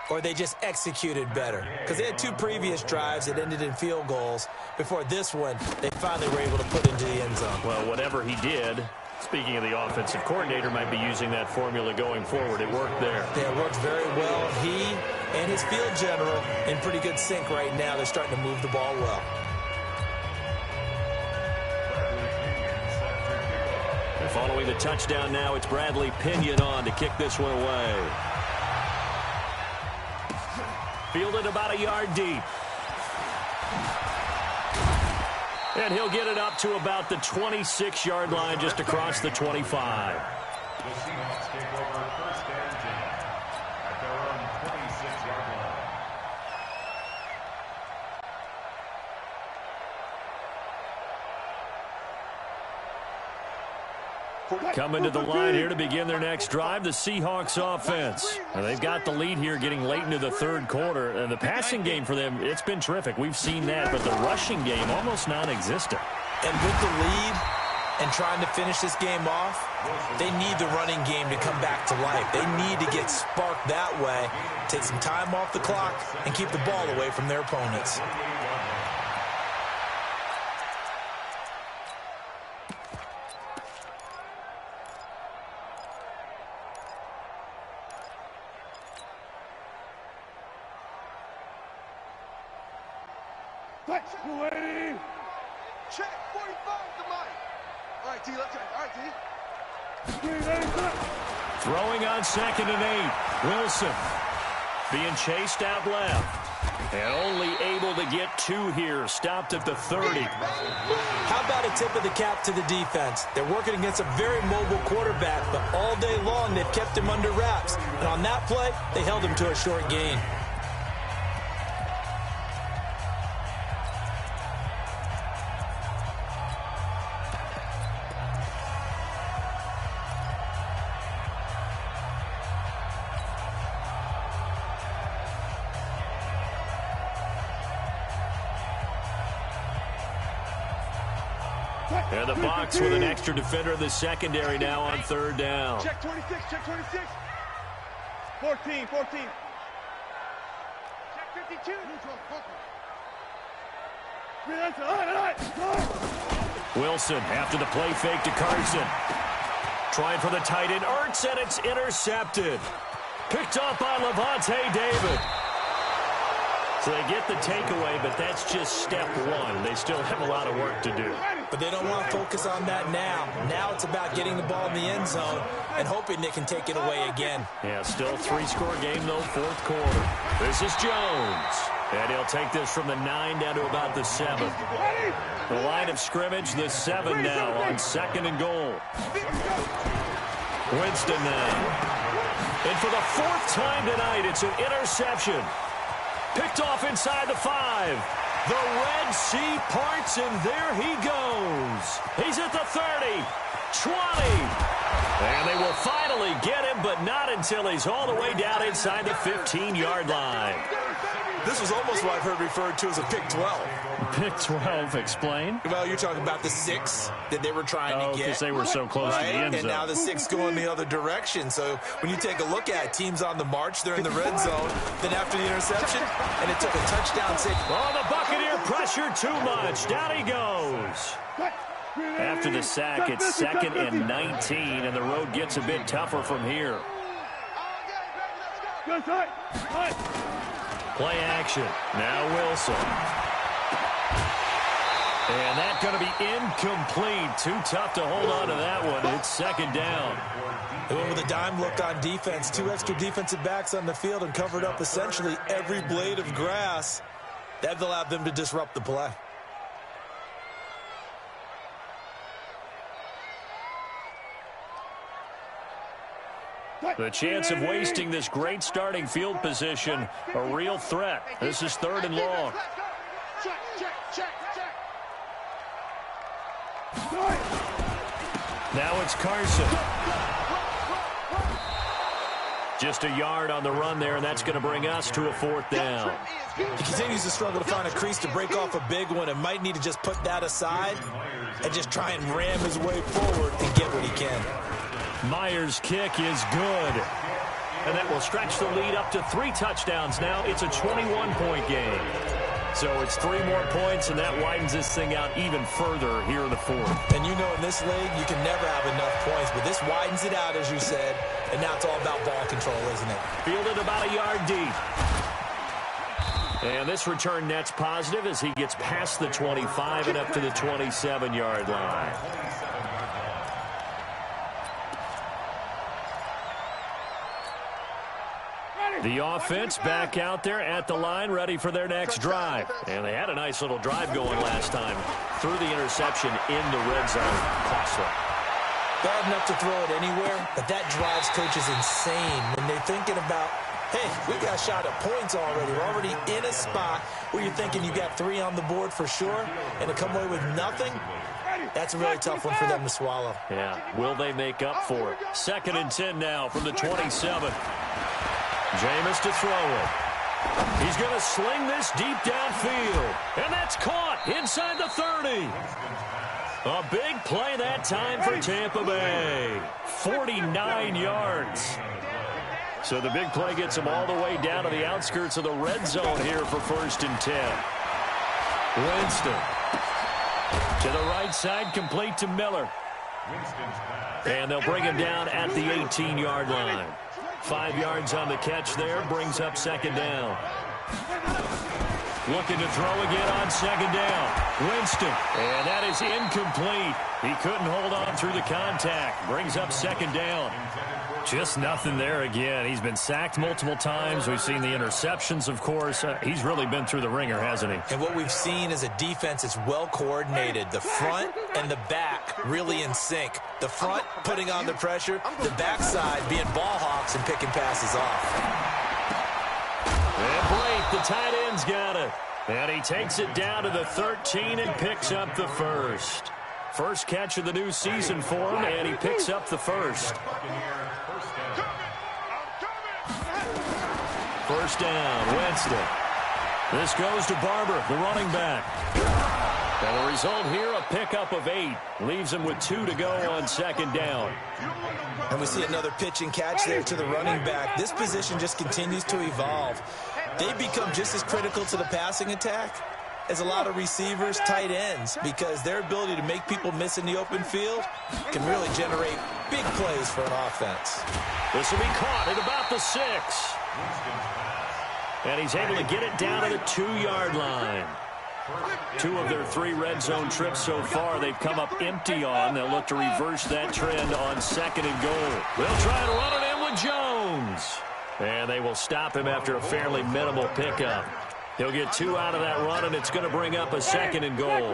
or they just executed better. Because they had 2 previous drives that ended in field goals. Before this one, they finally were able to put into the end zone. Well, whatever he did, speaking of the offensive coordinator, might be using that formula going forward. It worked there. Yeah, it worked very well. He and his field general in pretty good sync right now. They're starting to move the ball well. And following the touchdown now, it's Bradley Pinion on to kick this one away. Fielded about a yard deep. And he'll get it up to about the 26-yard line, just across the 25. The Seahawks take over 1st and 10 at their own 26-yard line. Coming to the line here to begin their next drive, the Seahawks offense. And they've got the lead here getting late into the 3rd quarter. And the passing game for them, it's been terrific. We've seen that, but the rushing game almost non-existent. And with the lead and trying to finish this game off, they need the running game to come back to life. They need to get sparked that way, take some time off the clock, and keep the ball away from their opponents. Check, 45 to Mike. All right, D, let's check. All right, D. Throwing on 2nd and 8. Wilson being chased out left. And only able to get 2 here. Stopped at the 30. How about a tip of the cap to the defense? They're working against a very mobile quarterback, but all day long they've kept him under wraps. And on that play, they held him to a short gain. And the box with an extra defender in the secondary now on third down. Check 26, check 26. 14. Check 52. Wilson after the play fake to Carson. Trying for the tight end, Ertz, and it's intercepted. Picked off by Levante David. So they get the takeaway, but that's just step one. They still have a lot of work to do. But they don't want to focus on that now. Now it's about getting the ball in the end zone and hoping they can take it away again. Yeah, still 3-score game, though, fourth quarter. This is Jones. And he'll take this from the 9 down to about the 7. The line of scrimmage, the 7 now on 2nd and goal. Winston now. And for the 4th time tonight, it's an interception. Picked off inside the 5. The Red Sea parts, and there he goes. He's at the 30, 20. And they will finally get him, but not until he's all the way down inside the 15-yard line. This was almost what I've heard referred to as a pick 12. Pick 12, explain? Well, you're talking about the 6 that they were trying to get. Because they were so close to the end zone. And now the 6 going the other direction. So when you take a look at teams on the march, they're in the red zone. Then after the interception, and it took a touchdown save. Oh, the Buccaneer pressure too much. Down he goes. After the sack, it's 2nd and 19, and the road gets a bit tougher from here. Play action. Now Wilson. And that's going to be incomplete. Too tough to hold on to that one. It's 2nd down. They went with a dime look on defense. 2 extra defensive backs on the field and covered up essentially every blade of grass. That allowed them to disrupt the play. The chance of wasting this great starting field position, a real threat. This is 3rd and long. Now it's Carson. Just a yard on the run there, and that's going to bring us to a 4th down. He continues to struggle to find a crease to break off a big one and might need to just put that aside and just try and ram his way forward and get what he can. Myers' kick is good. And that will stretch the lead up to 3 touchdowns now. It's a 21-point game. So it's 3 more points, and that widens this thing out even further here in the 4th. And you know in this league, you can never have enough points, but this widens it out, as you said, and now it's all about ball control, isn't it? Fielded about a yard deep. And this return net's positive as he gets past the 25 and up to the 27-yard line. The offense back out there at the line, ready for their next drive. And they had a nice little drive going last time. Threw the interception in the red zone. Costly. Bad enough to throw it anywhere, but that drives coaches insane when they're thinking about, hey, we got shot at points already. We're already in a spot where you're thinking you got 3 on the board for sure, and to come away with nothing, that's a really tough one for them to swallow. Yeah, will they make up for it? 2nd and 10 now from the 27. Jameis to throw it. He's going to sling this deep downfield. And that's caught inside the 30. A big play that time for Tampa Bay. 49 yards. So the big play gets them all the way down to the outskirts of the red zone here for 1st and 10. Winston. To the right side, complete to Miller. And they'll bring him down at the 18-yard line. 5 yards on the catch there, brings up 2nd down. Looking to throw again on 2nd down. Winston, and that is incomplete. He couldn't hold on through the contact. Brings up 2nd down. Just nothing there again. He's been sacked multiple times. We've seen the interceptions, of course. He's really been through the ringer, hasn't he? And what we've seen is a defense that's well coordinated. The front and the back really in sync. The front putting on the pressure, the backside being ball hawks and picking passes off. And Blake, the tight end's got it. And he takes it down to the 13 and picks up the 1st. First catch of the new season for him, and he picks up the 1st. 1st down, Winston. This goes to Barber, the running back. And the result here, a pickup of 8. Leaves him with 2 to go on second down. And we see another pitch and catch there to the running back. This position just continues to evolve. They become just as critical to the passing attack as a lot of receivers, tight ends, because their ability to make people miss in the open field can really generate big plays for an offense. This will be caught at about the 6. And he's able to get it down to the 2-yard line. 2 of their 3 red zone trips so far they've come up empty on. They'll look to reverse that trend on second and goal. They'll try to run it in with Jones. And they will stop him after a fairly minimal pickup. He'll get 2 out of that run, and it's going to bring up a second and goal.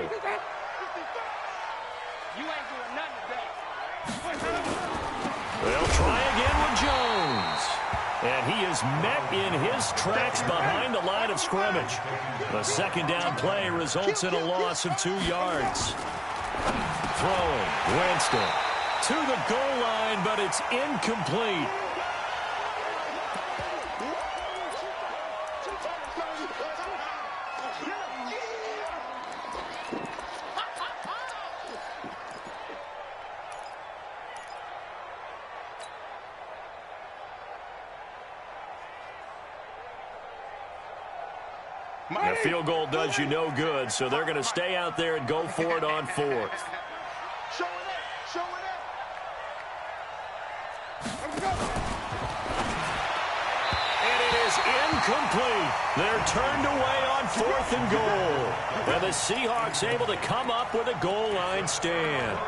They'll try again with Jones. And he is met in his tracks behind the line of scrimmage. The second down play results in a loss of 2 yards. Throwing, Winston to the goal line, but it's incomplete. The field goal does you no good, so they're going to stay out there and go for it on 4th. And it is incomplete. They're turned away on 4th and goal. And the Seahawks able to come up with a goal line stand.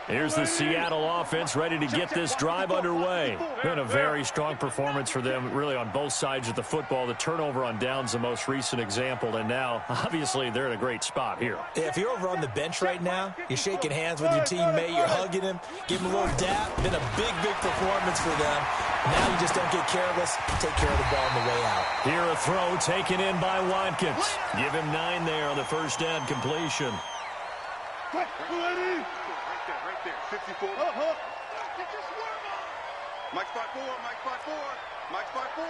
Here's the Seattle offense ready to get this drive underway. Been a very strong performance for them, really, on both sides of the football. The turnover on downs, the most recent example, and now, obviously, they're in a great spot here. Yeah, if you're over on the bench right now, you're shaking hands with your teammate, you're hugging him, give him a little dap. Been a big, big performance for them. Now you just don't get careless. Take care of the ball on the way out. Here a throw taken in by Watkins. Give him 9 there on the first down completion. Right there, 54. Mike spot 4, Mike spot 4, Mike spot 4.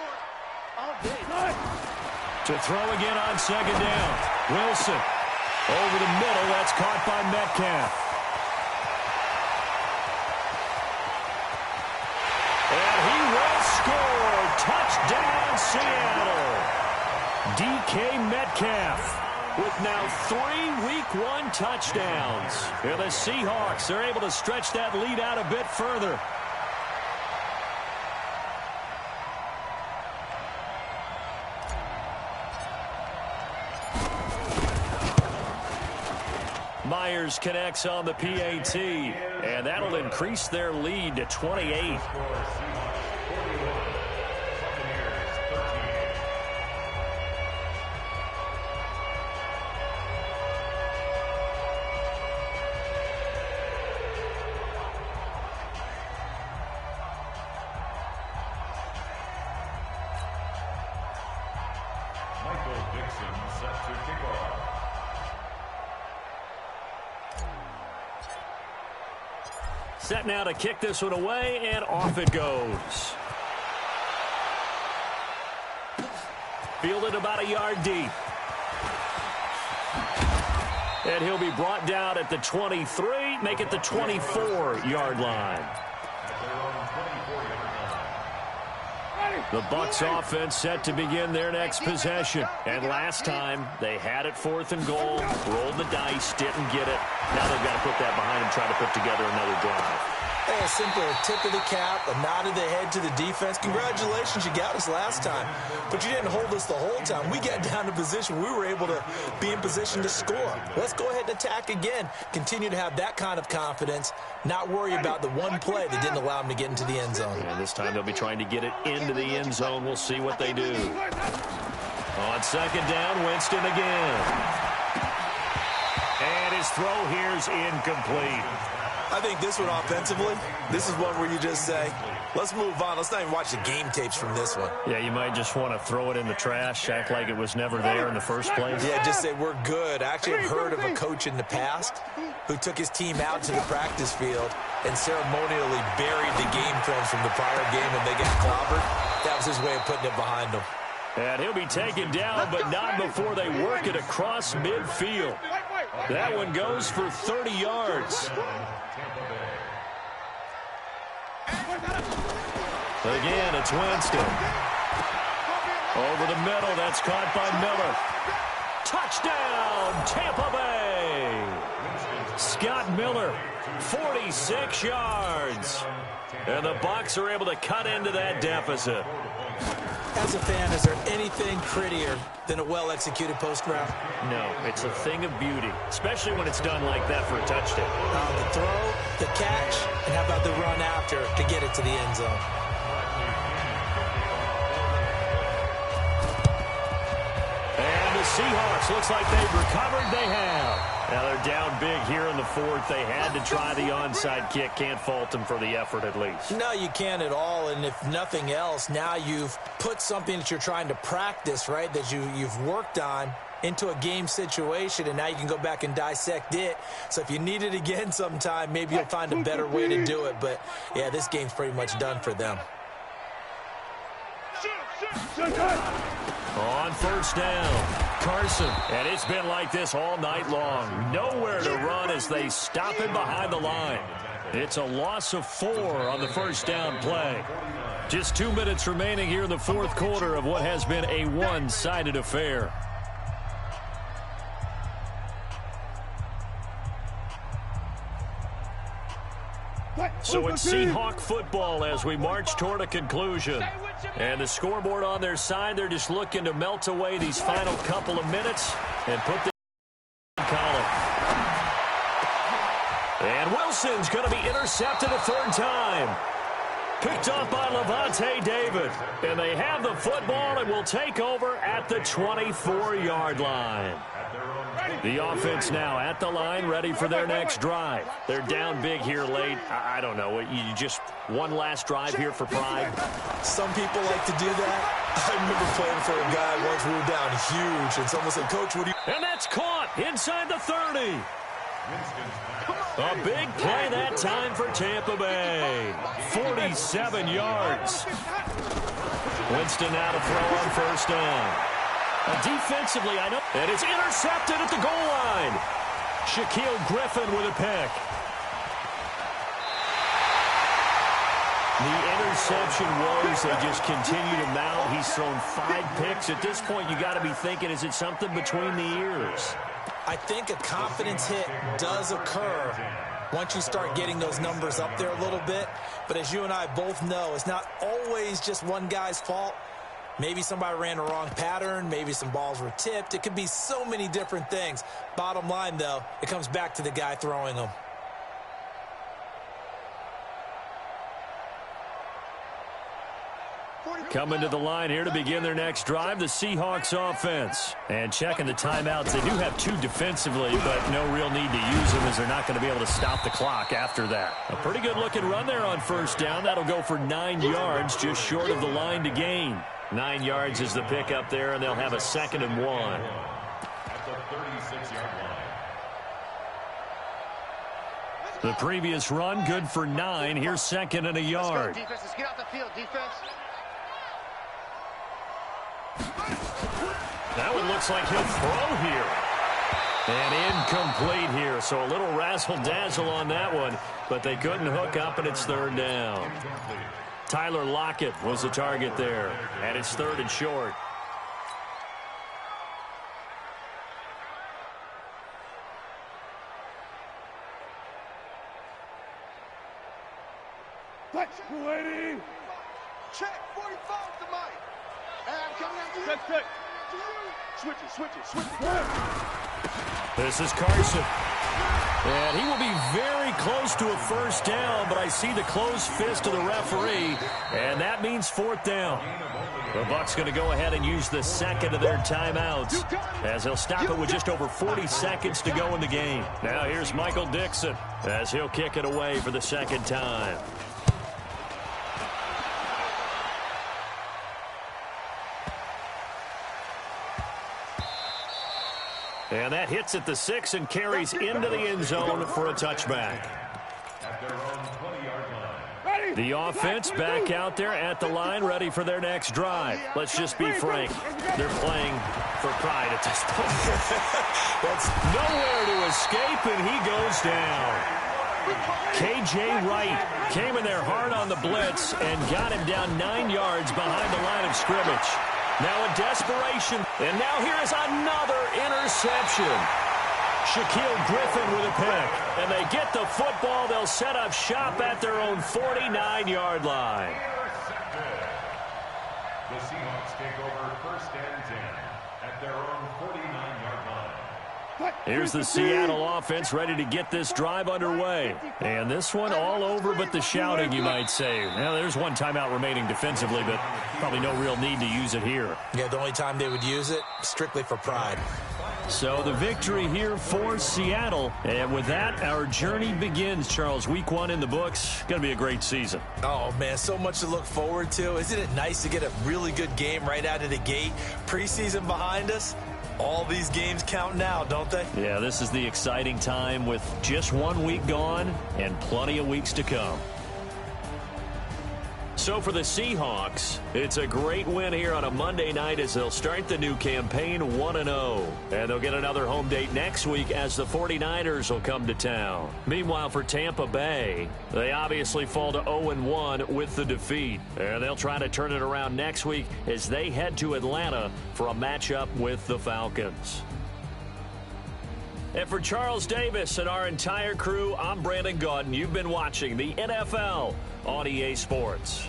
To throw again on second down. Wilson over the middle. That's caught by Metcalf. And he will score. Touchdown, Seattle. DK Metcalf with now 3 Week 1 touchdowns. And the Seahawks are able to stretch that lead out a bit further. Myers connects on the PAT, and that'll increase their lead to 28. Set now to kick this one away, and off it goes. Fielded about a yard deep. And he'll be brought down at the 23, make it the 24-yard line. The Bucs offense set to begin their next possession. And last time, they had it 4th and goal, rolled the dice, didn't get it. Now they've got to put that behind them, try to put together another drive. Hey, a simple tip of the cap, a nod of the head to the defense. Congratulations, you got us last time. But you didn't hold us the whole time. We got down to position. We were able to be in position to score. Let's go ahead and attack again. Continue to have that kind of confidence. Not worry about the one play that didn't allow them to get into the end zone. And this time they'll be trying to get it into the end zone. We'll see what they do. On second down, Winston again. And his throw here's incomplete. I think this one offensively, this is one where you just say, let's move on. Let's not even watch the game tapes from this one. Yeah, you might just want to throw it in the trash, act like it was never there in the first place. Yeah, just say we're good. I actually have heard of a coach in the past who took his team out to the practice field and ceremonially buried the game films from the prior game and they got clobbered. That was his way of putting it behind him. And he'll be taken down, but not before they work it across midfield. That one goes for 30 yards. Again, it's Winston. Over the middle, that's caught by Miller. Touchdown, Tampa Bay! Scott Miller, 46 yards. And the Bucs are able to cut into that deficit. As a fan, is there anything prettier than a well-executed post route? No, it's a thing of beauty, especially when it's done like that for a touchdown. The throw, the catch, and how about the run after to get it to the end zone? And the Seahawks, looks like they've recovered. They have. Now they're down big here in the fourth. They had to try the onside kick. Can't fault them for the effort at least. No, you can't at all. And if nothing else, now you've put something that you're trying to practice, right, that you've worked on into a game situation, and now you can go back and dissect it. So if you need it again sometime, maybe you'll find a better way to do it. But, yeah, this game's pretty much done for them. On first down, Carson. And it's been like this all night long. Nowhere to run as they stop him behind the line. It's a loss of 4 on the first down play. Just 2 minutes remaining here in the fourth quarter of what has been a one-sided affair. So it's Seahawk football as we march toward a conclusion. And the scoreboard on their side, they're just looking to melt away these final couple of minutes and put the column. And Wilson's going to be intercepted a third time. Picked up by Levante David. And they have the football and will take over at the 24-yard line. The offense now at the line, ready for their next drive. They're down big here late. I don't know. You just one last drive here for pride? Some people like to do that. I remember playing for a guy once we were down huge, and someone said, Coach, what do you... And that's caught inside the 30. A big play that time for Tampa Bay. 47 yards. Winston now to throw on first down. Defensively, I know. And it's intercepted at the goal line. Shaquille Griffin with a pick. The interception woes, they just continue to mount. He's thrown 5 picks. At this point, you got to be thinking, is it something between the ears? I think a confidence hit does occur once you start getting those numbers up there a little bit. But as you and I both know, it's not always just one guy's fault. Maybe somebody ran a wrong pattern. Maybe some balls were tipped. It could be so many different things. Bottom line, though, it comes back to the guy throwing them. Coming to the line here to begin their next drive, the Seahawks offense. And checking the timeouts, they do have 2 defensively, but no real need to use them as they're not going to be able to stop the clock after that. A pretty good-looking run there on first down. That'll go for 9 yards, just short of the line to gain. 9 yards is the pickup there, and they'll have a 2nd and 1. At the 36-yard line. The previous run, good for 9. Here's 2nd and a yard. Defense, let's get out the field, defense. That one looks like he'll throw here. And incomplete here, so a little razzle-dazzle on that one, but they couldn't hook up, and it's 3rd down. Tyler Lockett was the target there, and it's 3rd and short. Waiting. Check, 45 to Mike. And I'm coming after you. Check. Switch it. This is Carson. And he will be very close to a first down, but I see the closed fist of the referee, and that means 4th down. The Bucs going to go ahead and use the 2nd of their timeouts as they'll stop it with just over 40 seconds to go in the game. Now here's Michael Dixon as he'll kick it away for the 2nd time. And that hits at the 6 and carries into the end zone for a touchback. At their own 20-yard line. The offense back out there at the line, ready for their next drive. Let's just be frank. They're playing for pride at this point. That's nowhere to escape, and he goes down. K.J. Wright came in there hard on the blitz and got him down 9 yards behind the line of scrimmage. Now a desperation, and now here is another interception. Shaquille Griffin with a pick, and they get the football. They'll set up shop at their own 49-yard line. The Seahawks take over 1st and 10 at their own 49-yard line. Here's the Seattle offense ready to get this drive underway. And this one all over but the shouting, you might say. Now, there's one timeout remaining defensively, but probably no real need to use it here. Yeah, the only time they would use it, strictly for pride. So the victory here for Seattle. And with that, our journey begins, Charles. Week 1 in the books. Going to be a great season. Oh, man, so much to look forward to. Isn't it nice to get a really good game right out of the gate? Preseason behind us. All these games count now, don't they? Yeah, this is the exciting time with just 1 week gone and plenty of weeks to come. So for the Seahawks, it's a great win here on a Monday night as they'll start the new campaign 1-0. And they'll get another home date next week as the 49ers will come to town. Meanwhile, for Tampa Bay, they obviously fall to 0-1 with the defeat. And they'll try to turn it around next week as they head to Atlanta for a matchup with the Falcons. And for Charles Davis and our entire crew, I'm Brandon Gaudin. You've been watching the NFL on EA Sports.